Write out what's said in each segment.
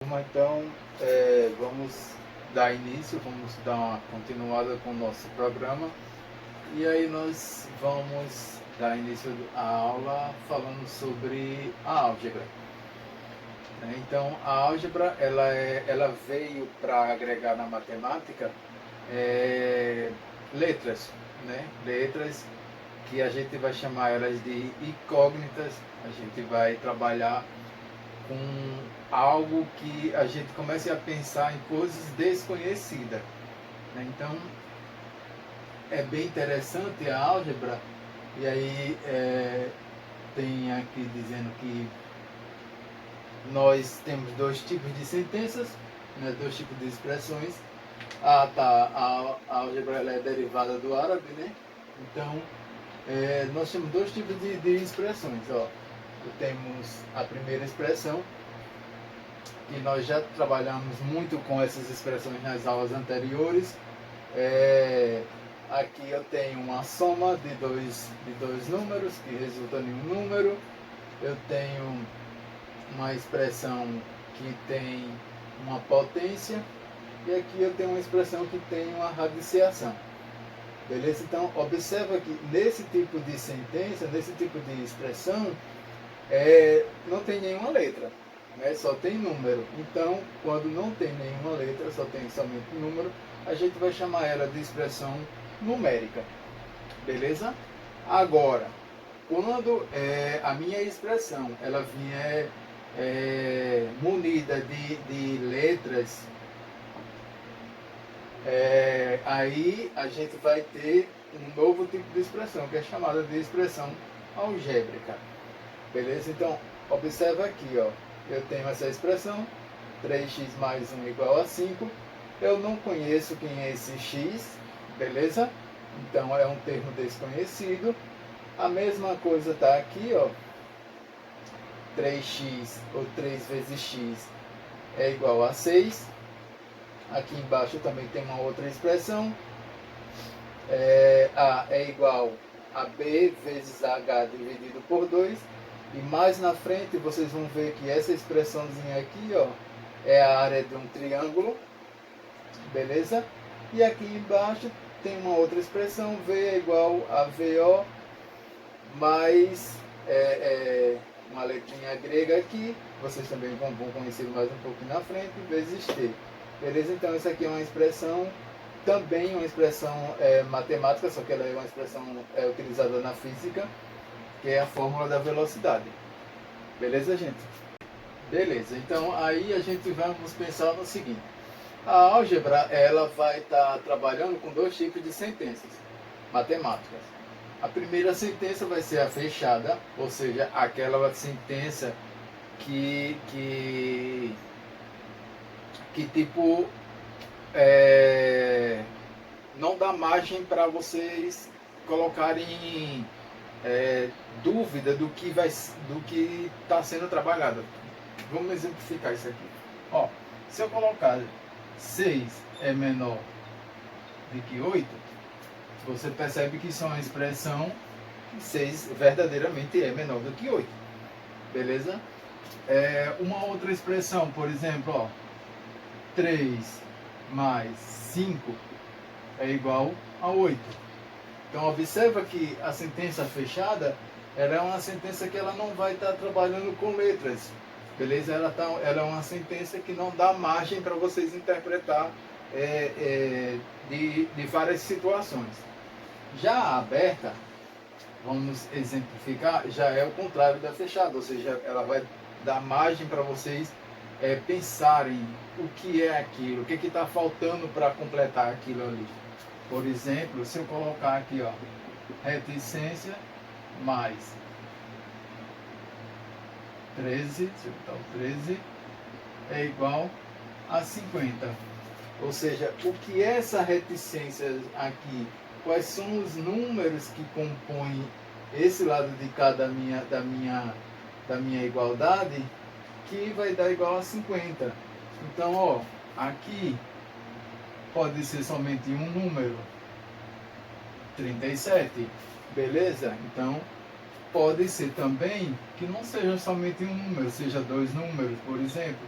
Então, vamos dar início, vamos dar uma continuada com o nosso programa e aí nós vamos dar início à aula falando sobre a álgebra. Então, a álgebra ela veio para agregar na matemática letras, né? Letras que a gente vai chamar elas de incógnitas. A gente vai trabalhar com algo que a gente comece a pensar em coisas desconhecidas. Então, é bem interessante a álgebra, e aí tem aqui dizendo que nós temos dois tipos de sentenças, né, dois tipos de expressões. A álgebra ela é derivada do árabe, né? Então, nós temos dois tipos de expressões. Temos a primeira expressão, e nós já trabalhamos muito com essas expressões nas aulas anteriores. Aqui eu tenho uma soma de dois números que resulta em um número. Eu tenho uma expressão que tem uma potência, e aqui eu tenho uma expressão que tem uma radiciação. Beleza? Então, observa que nesse tipo de sentença, nesse tipo de expressão, não tem nenhuma letra, né? Só tem número. Então, quando não tem nenhuma letra, só tem somente número, a gente vai chamar ela de expressão numérica. Beleza? Agora, quando a minha expressão ela vier munida de letras, aí a gente vai ter um novo tipo de expressão, que é chamada de expressão algébrica. Beleza? Então, observa aqui, ó. Eu tenho essa expressão, 3x mais 1 igual a 5. Eu não conheço quem é esse x, beleza? Então, é um termo desconhecido. A mesma coisa está aqui, ó. 3x, ou 3 vezes x, é igual a 6. Aqui embaixo também tem uma outra expressão. A é igual a b vezes h dividido por 2. E mais na frente vocês vão ver que essa expressãozinha aqui, ó, é a área de um triângulo, beleza? E aqui embaixo tem uma outra expressão, V é igual a VO mais uma letrinha grega aqui, vocês também vão conhecer mais um pouquinho na frente, vezes T. Beleza? Então isso aqui é uma expressão, também uma expressão matemática, só que ela é uma expressão utilizada na física, que é a fórmula da velocidade. Beleza, gente? Beleza, então aí a gente vamos pensar no seguinte. A álgebra ela vai estar trabalhando com dois tipos de sentenças matemáticas. A primeira sentença vai ser a fechada, ou seja, aquela sentença que tipo não dá margem para vocês colocarem dúvida do que está sendo trabalhado. Vamos exemplificar isso aqui. Se eu colocar 6 é menor do que 8, você percebe que isso é uma expressão que 6 verdadeiramente é menor do que 8. Beleza? Uma outra expressão, por exemplo, 3 mais 5 é igual a 8. Então observa que a sentença fechada ela é uma sentença que ela não vai estar trabalhando com letras, beleza? Ela é uma sentença que não dá margem para vocês interpretar de várias situações. Já a aberta, vamos exemplificar, já é o contrário da fechada, ou seja, ela vai dar margem para vocês pensarem o que é aquilo, o que está faltando para completar aquilo ali. Por exemplo, se eu colocar aqui, ó, reticência mais 13, se eu botar o 13, é igual a 50. Ou seja, o que é essa reticência aqui? Quais são os números que compõem esse lado de cá da minha igualdade, que vai dar igual a 50. Então, aqui pode ser somente um número, 37, beleza? Então, pode ser também que não seja somente um número, seja dois números, por exemplo,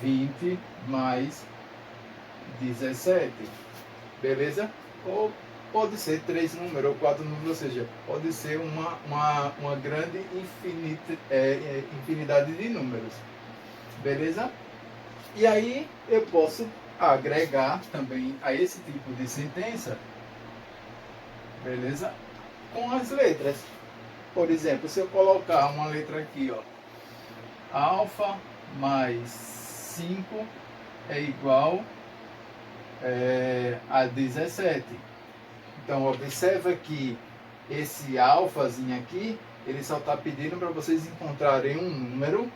20 mais 17. Beleza? Ou pode ser 3 números ou 4 números, ou seja, pode ser uma grande infinidade de números. Beleza? E aí eu posso agregar também a esse tipo de sentença, beleza? Com as letras. Por exemplo, se eu colocar uma letra aqui, ó, alfa mais 5 é igual a 17. Então, observa que esse alfazinho aqui, ele só está pedindo para vocês encontrarem um número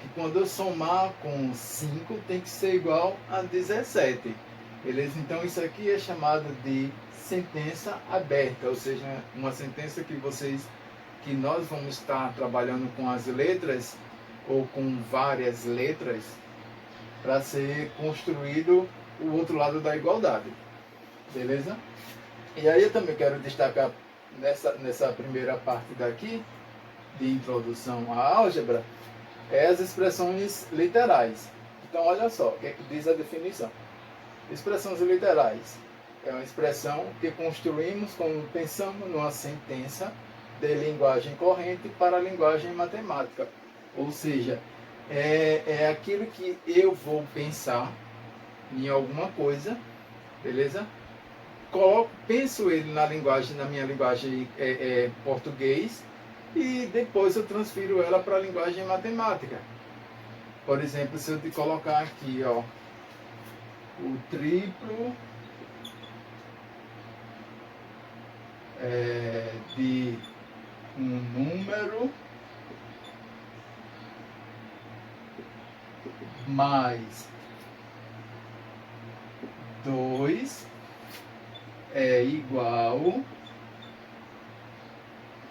que quando eu somar com 5 tem que ser igual a 17. Beleza? Então, isso aqui é chamado de sentença aberta, ou seja, uma sentença que nós vamos estar trabalhando com as letras ou com várias letras para ser construído o outro lado da igualdade. Beleza? E aí eu também quero destacar nessa primeira parte daqui, de introdução à álgebra, as expressões literais. Então olha só, o que é que diz a definição. Expressões literais é uma expressão que construímos quando pensamos numa sentença de linguagem corrente para a linguagem matemática. Ou seja, é aquilo que eu vou pensar em alguma coisa, beleza? Penso ele na minha linguagem português, e depois eu transfiro ela para a linguagem matemática. Por exemplo, se eu te colocar aqui, ó, o triplo de um número mais 2 é igual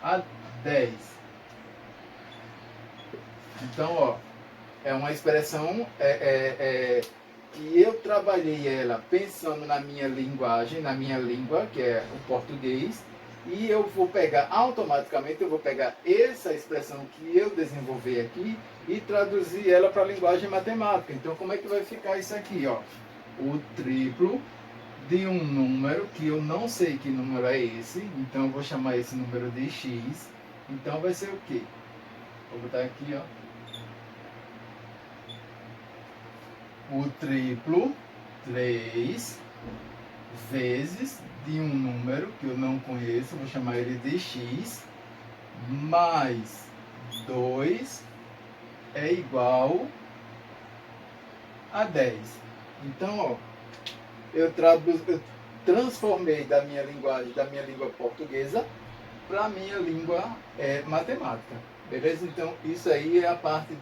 a 10. Então, ó, é uma expressão que eu trabalhei ela pensando na minha linguagem, na minha língua, que é o português, e eu vou pegar, automaticamente, eu vou pegar essa expressão que eu desenvolvi aqui e traduzir ela para a linguagem matemática. Então, como é que vai ficar isso aqui, ó? O triplo de um número que eu não sei que número é esse, então eu vou chamar esse número de x. Então vai ser o quê? Vou botar aqui, ó. O triplo, 3 vezes de um número que eu não conheço, vou chamar ele de x, mais 2 é igual a 10. Então, ó, eu transformei da minha língua portuguesa para a minha língua matemática. Beleza? Então, isso aí é a parte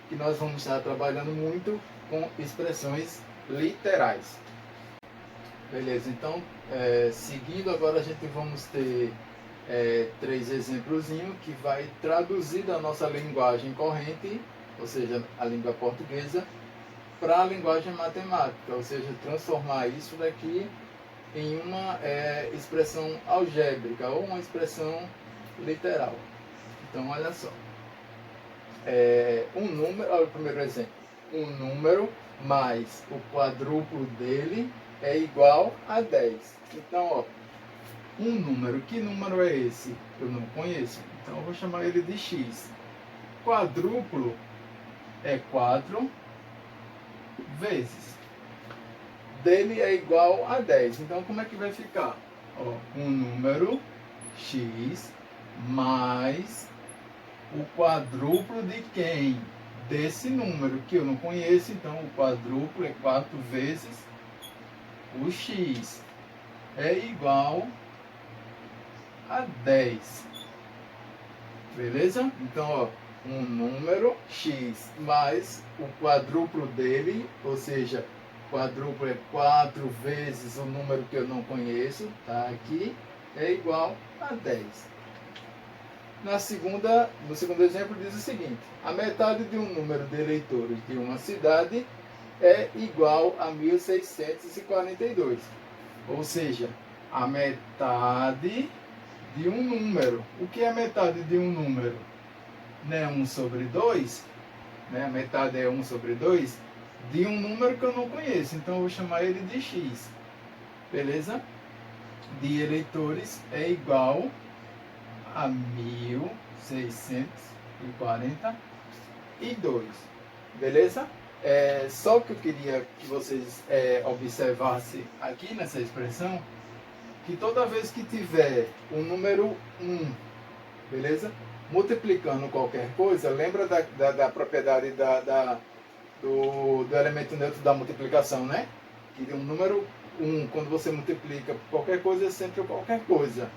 que nós vamos estar trabalhando muito com expressões literais. Beleza? Então, seguindo agora, a gente vamos ter 3 exemplos que vai traduzir da nossa linguagem corrente, ou seja, a língua portuguesa, para a linguagem matemática, ou seja, transformar isso daqui em uma expressão algébrica ou uma expressão literal. Então, olha só. Um número, olha o primeiro exemplo. Um número mais o quadruplo dele é igual a 10. Então, ó, um número, que número é esse? Eu não conheço, então eu vou chamar ele de x. Quadruplo é 4 vezes. Dele é igual a 10. Então, como é que vai ficar? Ó, um número x mais o quadruplo de quem? Desse número que eu não conheço. Então, o quadruplo é 4 vezes o x. É igual a 10. Beleza? Então, ó, um número x mais o quadruplo dele, ou seja, quadruplo é 4 vezes o número que eu não conheço, tá aqui, é igual a 10. No segundo exemplo diz o seguinte: a metade de um número de eleitores de uma cidade é igual a 1642. Ou seja, a metade de um número. O que é a metade de um número? Não é 1 sobre 2? Né? A metade é 1 sobre 2. de um número que eu não conheço. Então eu vou chamar ele de x. Beleza? De eleitores é igual a 1642. Beleza? Só que eu queria que vocês observassem aqui nessa expressão que toda vez que tiver o número 1, beleza? Multiplicando qualquer coisa, lembra da propriedade do elemento neutro da multiplicação, né? Que um número 1, quando você multiplica qualquer coisa, é sempre qualquer coisa.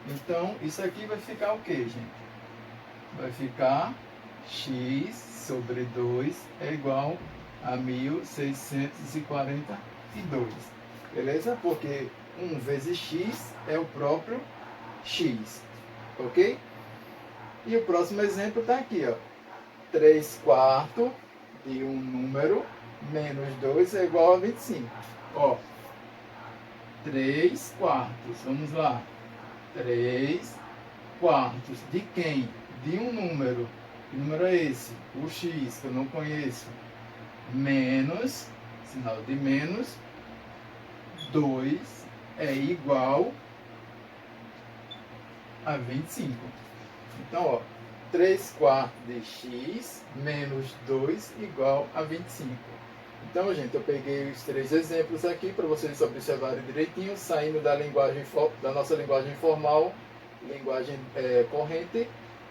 Então, isso aqui vai ficar o que, gente? Vai ficar x sobre 2 é igual a 1642. Beleza? Porque 1 vezes x é o próprio x. Ok? E o próximo exemplo está aqui, ó. 3/4 de um número menos 2 é igual a 25. Ó, 3/4. Vamos lá. 3/4 de quem? De um número. Que número é esse? O x, que eu não conheço. Menos, sinal de menos, 2 é igual a 25. Então, ó, 3/4 de x menos 2 igual a 25. Então, gente, eu peguei os 3 exemplos aqui para vocês observarem direitinho, saindo da nossa linguagem formal, linguagem corrente,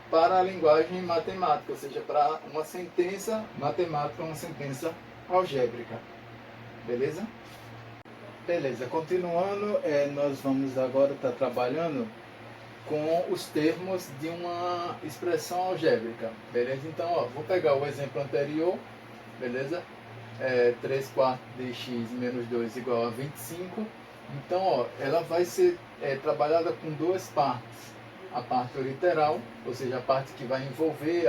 para a linguagem matemática, ou seja, para uma sentença matemática, uma sentença algébrica. Beleza? Beleza, continuando, nós vamos agora estar trabalhando com os termos de uma expressão algébrica, beleza? Então, ó, vou pegar o exemplo anterior, beleza? 3/4 de x menos 2 igual a 25. Então, ó, ela vai ser trabalhada com duas partes. A parte literal, ou seja, a parte que vai envolver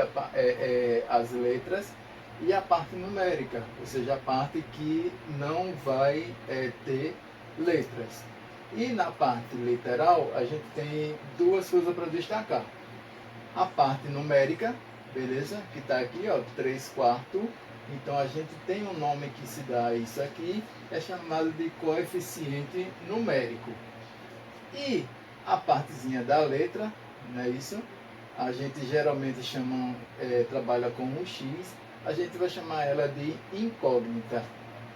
as letras, e a parte numérica, ou seja, a parte que não vai ter letras. E na parte literal, a gente tem duas coisas para destacar. A parte numérica, beleza? Que está aqui, ó, 3/4. Então, a gente tem um nome que se dá a isso aqui, é chamado de coeficiente numérico. E a partezinha da letra, não é isso? A gente geralmente trabalha com um x, a gente vai chamar ela de incógnita.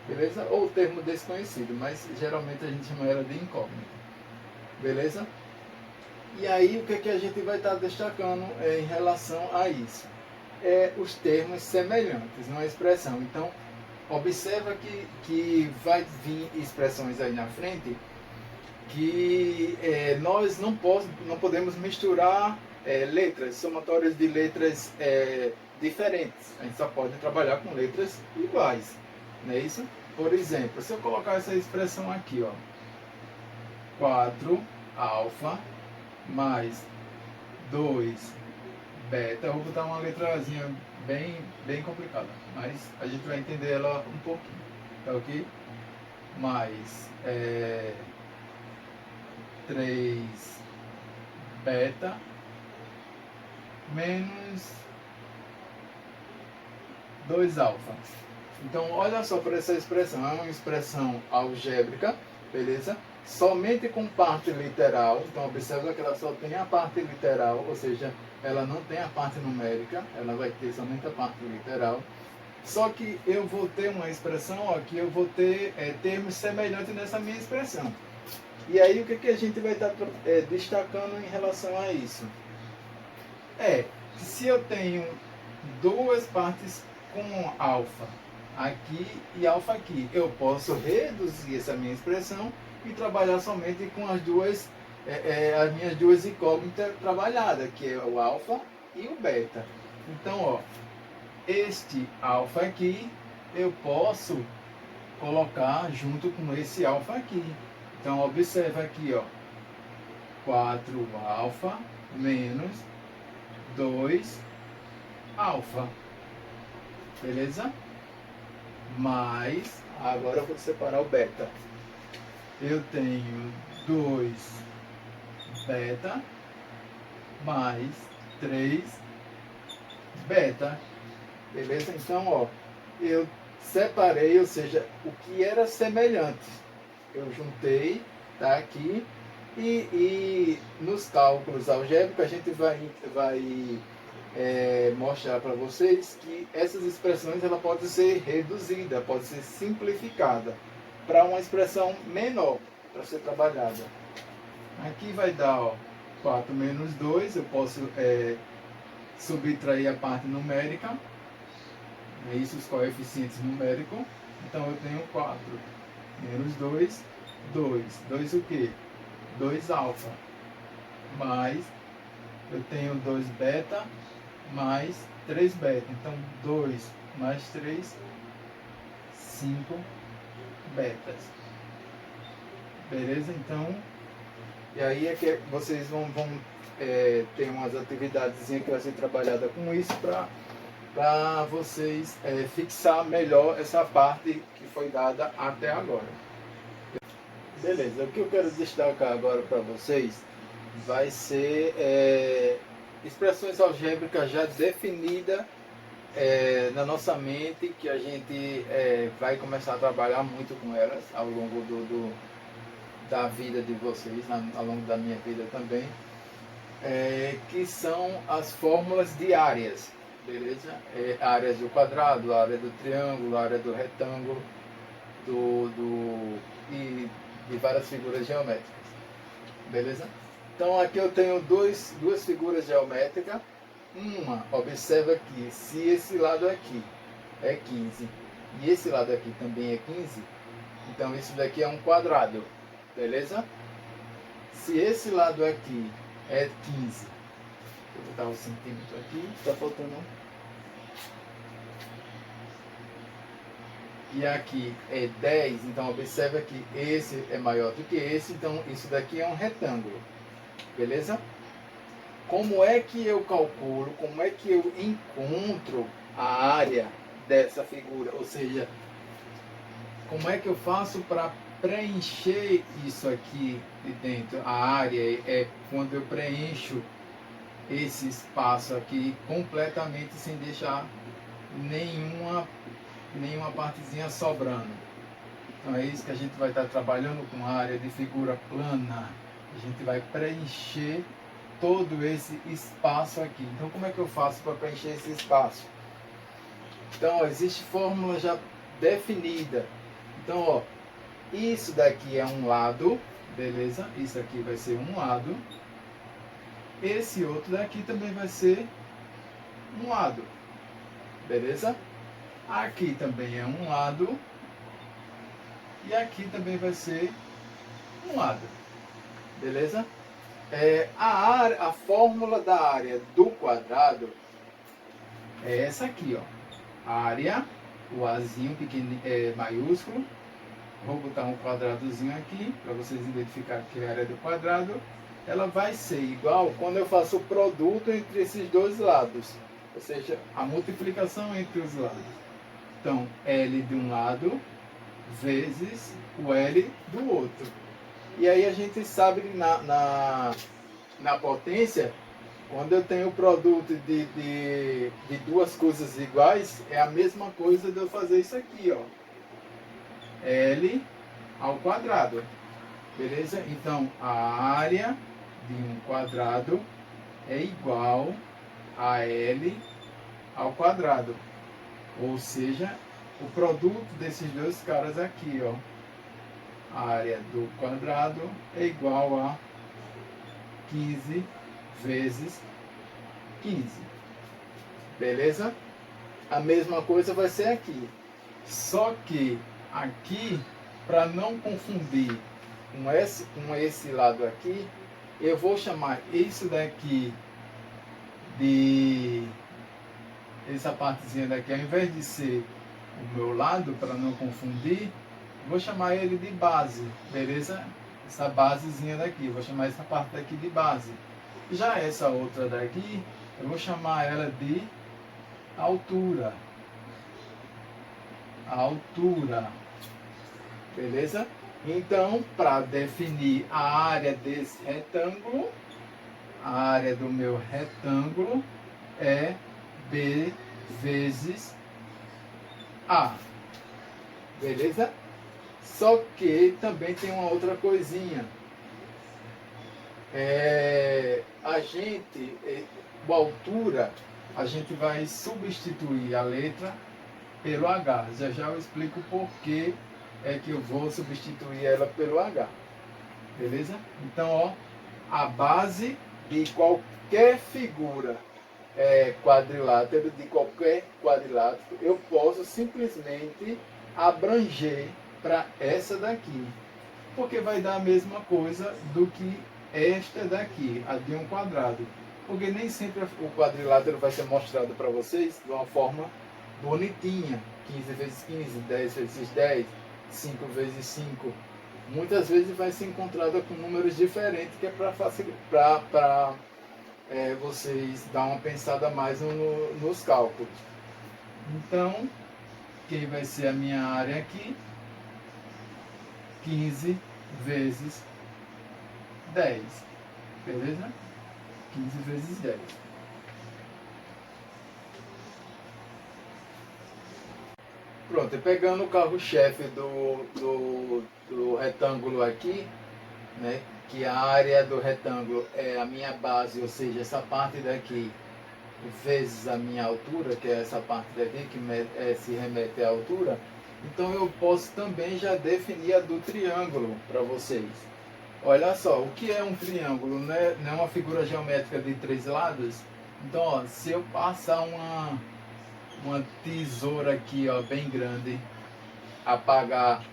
Beleza? Ou termo desconhecido, mas geralmente a gente chama ela de incógnita. Beleza? E aí, o que a gente vai estar destacando em relação a isso? Os termos semelhantes numa expressão. Então, observa que vai vir expressões aí na frente que nós não podemos misturar letras, somatórias de letras diferentes. A gente só pode trabalhar com letras iguais. Não é isso? Por exemplo, se eu colocar essa expressão aqui, ó, 4 alfa mais 2 beta, eu vou botar uma letrazinha bem complicada, mas a gente vai entender ela um pouquinho, tá ok? Mais 3 beta menos 2 alfa. Então, olha só para essa expressão, é uma expressão algébrica, beleza? Somente com parte literal, então observa que ela só tem a parte literal, ou seja, ela não tem a parte numérica, ela vai ter somente a parte literal. Só que eu vou ter uma expressão, ó, que eu vou ter termos semelhantes nessa minha expressão. E aí, o que a gente vai estar destacando em relação a isso? Se eu tenho duas partes com alfa aqui e alfa aqui, eu posso reduzir essa minha expressão e trabalhar somente com as minhas duas incógnitas trabalhadas, que é o alfa e o beta. Então, ó, este alfa aqui eu posso colocar junto com esse alfa aqui. Então, observa aqui, ó, 4 alfa menos 2 alfa. Beleza? Mais, agora eu vou separar o beta. Eu tenho 2 beta mais 3 beta. Beleza? Então, ó, separei, ou seja, o que era semelhante. Eu juntei, tá aqui, e nos cálculos algébricos a gente vai mostrar para vocês que essas expressões ela pode ser reduzida, pode ser simplificada para uma expressão menor para ser trabalhada. Aqui vai dar, ó, 4 menos 2, eu posso subtrair a parte numérica, isso os coeficientes numéricos, então eu tenho 4 menos 2, 2. 2 o quê? 2 alfa, mais, eu tenho 2 beta, mais 3 beta, então 2 mais 3, 5 betas. Beleza? Então, e aí é que vocês vão ter umas atividades que vai ser trabalhada com isso para vocês fixar melhor essa parte que foi dada até agora. Beleza, o que eu quero destacar agora para vocês vai ser expressões algébricas já definidas na nossa mente, que a gente vai começar a trabalhar muito com elas ao longo da vida de vocês, ao longo da minha vida também, que são as fórmulas de áreas, beleza? Áreas do quadrado, área do triângulo, área do retângulo, e de várias figuras geométricas, beleza? Então aqui eu tenho duas figuras geométricas. Uma, observa aqui, se esse lado aqui é 15 e esse lado aqui também é 15, então isso daqui é um quadrado, beleza? Se esse lado aqui é 15, vou botar o centímetro aqui, está faltando um. E aqui é 10, então observa que esse é maior do que esse, então isso daqui é um retângulo, beleza? Como é que eu calculo, como é que eu encontro a área dessa figura? Ou seja, como é que eu faço para preencher isso aqui de dentro? A área é quando eu preencho esse espaço aqui completamente sem deixar nenhuma partezinha sobrando. Então é isso que a gente vai estar trabalhando com a área de figura plana. A gente vai preencher todo esse espaço aqui. Então como é que eu faço para preencher esse espaço? Então ó, existe fórmula já definida. Então ó, isso daqui é um lado, beleza? Isso aqui vai ser um lado. Esse outro daqui também vai ser um lado, beleza? Aqui também é um lado. E aqui também vai ser um lado, beleza? A fórmula da área do quadrado é essa aqui, ó. Área, o Azinho pequeno, maiúsculo. Vou botar um quadradozinho aqui para vocês identificarem que é a área do quadrado. Ela vai ser igual quando eu faço o produto entre esses dois lados, ou seja, a multiplicação entre os lados. Então, L de um lado vezes o L do outro. E aí a gente sabe que na potência, quando eu tenho o produto de duas coisas iguais, é a mesma coisa de eu fazer isso aqui, ó. L ao quadrado. Beleza? Então, a área de um quadrado é igual a L ao quadrado. Ou seja, o produto desses dois caras aqui, ó. A área do quadrado é igual a 15 vezes 15. Beleza? A mesma coisa vai ser aqui. Só que aqui, para não confundir com esse lado aqui, eu vou chamar isso daqui de... essa partezinha daqui, ao invés de ser o meu lado, para não confundir, vou chamar ele de base, beleza? Essa basezinha daqui, vou chamar essa parte daqui de base. Já essa outra daqui, eu vou chamar ela de altura. Altura. Beleza? Então, para definir a área desse retângulo, a área do meu retângulo é B vezes A. beleza? Só que também tem uma outra coisinha. A altura, a gente vai substituir a letra pelo H. Já já eu explico por que é que eu vou substituir ela pelo H. Beleza? Então, ó, a base de qualquer figura quadrilátero, de qualquer quadrilátero, eu posso simplesmente abranger para essa daqui. Porque vai dar a mesma coisa do que esta daqui, a de um quadrado. Porque nem sempre o quadrilátero vai ser mostrado para vocês de uma forma bonitinha. 15 vezes 15, 10 vezes 10, 5 vezes 5. Muitas vezes vai ser encontrada com números diferentes, que é para vocês dar uma pensada mais nos cálculos. Então, quem vai ser a minha área aqui? 15 vezes 10. Beleza? 15 vezes 10. Pronto, e pegando o carro-chefe do retângulo aqui, né, que a área do retângulo é a minha base, ou seja, essa parte daqui, vezes a minha altura, que é essa parte daqui, que se remete à altura. Então eu posso também já definir a do triângulo para vocês. Olha só, o que é um triângulo? Não é uma figura geométrica de 3 lados? Então, ó, se eu passar uma tesoura aqui, ó, bem grande, apagar,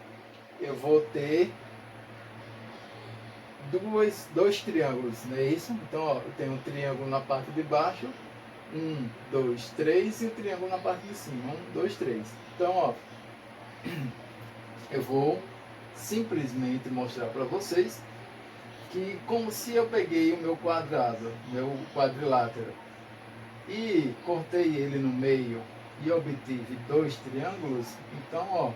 eu vou ter dois triângulos, não é isso? Então, ó, eu tenho um triângulo na parte de baixo, 1, 2, 3, e o triângulo na parte de cima, 1, 2, 3. Então, ó, eu vou simplesmente mostrar para vocês que, como se eu peguei o meu quadrado, meu quadrilátero, e cortei ele no meio e obtive dois triângulos, então, ó,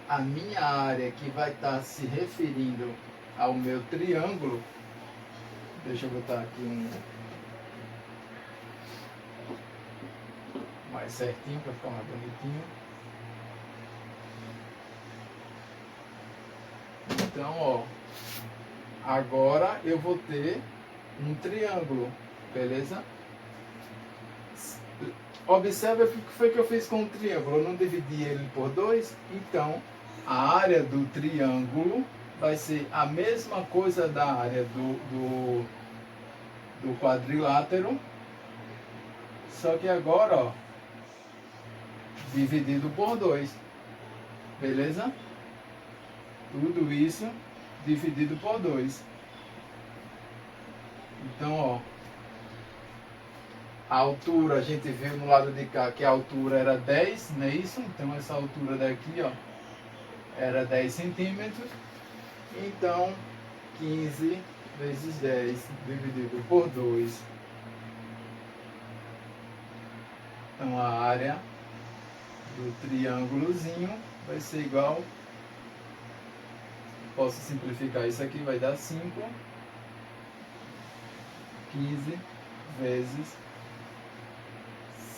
a minha área que vai estar se referindo ao meu triângulo, deixa eu botar aqui um mais certinho para ficar mais bonitinho. Então, ó, agora eu vou ter um triângulo, beleza? Observe o que foi que eu fiz com o triângulo. Eu não dividi ele por 2, então a área do triângulo vai ser a mesma coisa da área do quadrilátero, só que agora, ó, dividido por 2, beleza? Tudo isso dividido por 2. Então, ó, a altura, a gente viu no lado de cá que a altura era 10, não é isso? Então essa altura daqui, ó, era 10 centímetros. Então, 15 vezes 10 dividido por 2. Então a área do triângulozinho vai ser igual, posso simplificar isso aqui, vai dar 5. 15 vezes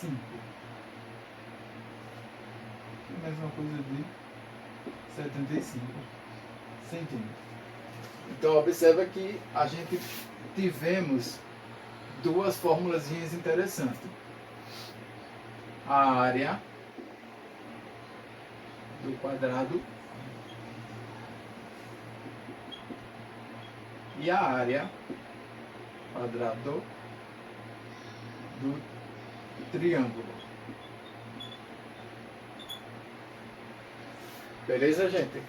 5. A mesma coisa de 75 centímetros. Então observa que a gente tivemos duas fórmulas interessantes. A área do quadrado e a área quadrado do triângulo. Beleza, gente?